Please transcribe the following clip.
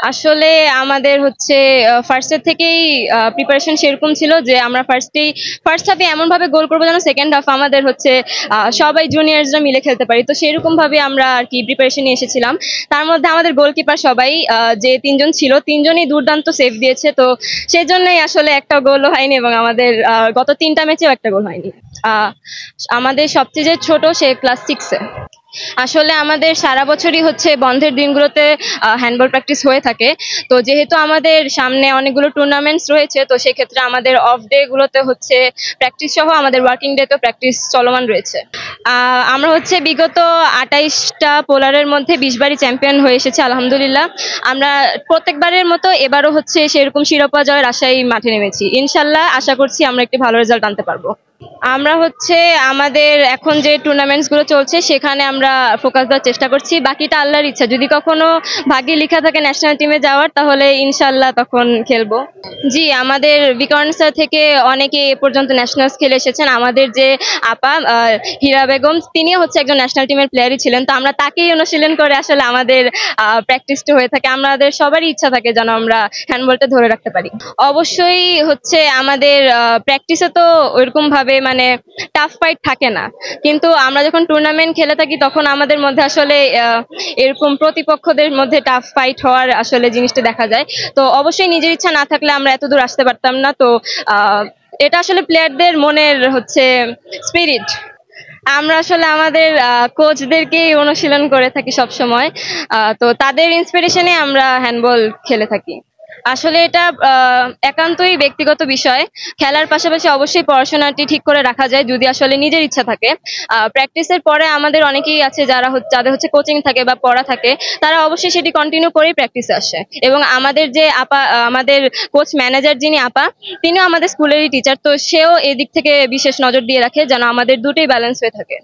আসলে আমাদের হচ্ছে ফার্স্টের থেকেই প্রিপারেশন সেরকম ছিল যে আমরা ফার্স্ট হাফে এমন ভাবে গোল করবো যেন সেকেন্ড হাফ আমাদের হচ্ছে সবাই জুনিয়র্সরা মিলে খেলতে পারি, তো সেরকম ভাবে আমরা আর কি প্রিপারেশন নিয়ে এসেছিলাম। তার মধ্যে আমাদের গোলকিপার সবাই যে তিনজন ছিল তিনজনই দুর্দান্ত সেভ দিয়েছে, তো সেই জন্যই আসলে একটা গোলও হয়নি এবং আমাদের গত 3টা ম্যাচেও একটা গোল হয়নি। আহ, আমাদের সবচেয়ে যে ছোট সে ক্লাস 6-এ। আসলে আমাদের সারা বছরই হচ্ছে বন্ধের দিনগুলোতে হ্যান্ডবল প্র্যাকটিস হয়ে থাকে। তো যেহেতু আমাদের সামনে অনেকগুলো টুর্নামেন্টস রয়েছে, তো সেক্ষেত্রে আমাদের অফ ডে গুলোতে হচ্ছে প্র্যাকটিস সহ আমাদের ওয়ার্কিং ডে তো প্র্যাকটিস চলমান রয়েছে। আমরা হচ্ছে বিগত 28টা পোলারের মধ্যে 20 বারই চ্যাম্পিয়ন হয়ে এসেছি আলহামদুলিল্লাহ। আমরা প্রত্যেকবারের মতো এবারও হচ্ছে সেরকম শিরোপা জয়ের আশায় মাঠে নেমেছি, ইনশাল্লাহ আশা করছি আমরা একটি ভালো রেজাল্ট আনতে পারবো। আমরা হচ্ছে আমাদের এখন যে টুর্নামেন্টস গুলো চলছে সেখানে আমরা ফোকাস দেওয়ার চেষ্টা করছি, বাকিটা আল্লাহর ইচ্ছা, যদি কখনো ভাগ্যে লেখা থাকে ন্যাশনাল টিমে যাওয়ার তাহলে ইনশাল্লাহ তখন খেলবো। জি, আমাদের বিকর্ণসা থেকে অনেকে এ পর্যন্ত ন্যাশনালস খেলে এসেছেন। আমাদের যে আপা হীরা বেগম, তিনিও হচ্ছে একজন ন্যাশনাল টিমের প্লেয়ারই ছিলেন, তো আমরা তাকেই অনুশীলন করে আসলে আমাদের প্র্যাকটিসটা হয়ে থাকে। আমাদের সবারই ইচ্ছা থাকে যেন আমরা হ্যান্ডবলটা ধরে রাখতে পারি। অবশ্যই হচ্ছে আমাদের প্র্যাকটিসে তো ওইরকম ভাবে মানে টাফ ফাইট থাকে না, কিন্তু আমরা যখন টুর্নামেন্ট খেলে থাকি তখন আমাদের মধ্যে আসলে এরকম প্রতিপক্ষদের মধ্যে টাফ ফাইট হওয়ার আসলে জিনিসটা দেখা যায়। তো অবশ্যই নিজের ইচ্ছা না থাকলে আমরা এত দূর আসতে পারতাম না। তো এটা আসলে প্লেয়ারদের মনের হচ্ছে স্পিরিট। আমরা আসলে আমাদের কোচদেরকেই অনুশীলন করে থাকি সব সময়, তো তাদের ইন্সপিরেশনে আমরা হ্যান্ডবল খেলে থাকি। আসলে এটা একান্তই ব্যক্তিগত বিষয়। খেলার পাশাপাশি অবশ্যই পড়াশোনাটি ঠিক করে রাখা যায় যদি আসলে নিজের ইচ্ছা থাকে। প্র্যাকটিসের পরে আমাদের অনেকেই আছে যাদের হচ্ছে কোচিং থাকে বা পড়া থাকে, তারা অবশ্যই সেটি কন্টিনিউ করেই প্র্যাকটিসে আসে। এবং আমাদের যে আপা, আমাদের কোচ ম্যানেজার যিনি আপা, তিনিও আমাদের স্কুলেরই টিচার, তো সেও এদিক থেকে বিশেষ নজর দিয়ে রাখে যেন আমাদের দুটোই ব্যালেন্স হয়ে থাকে।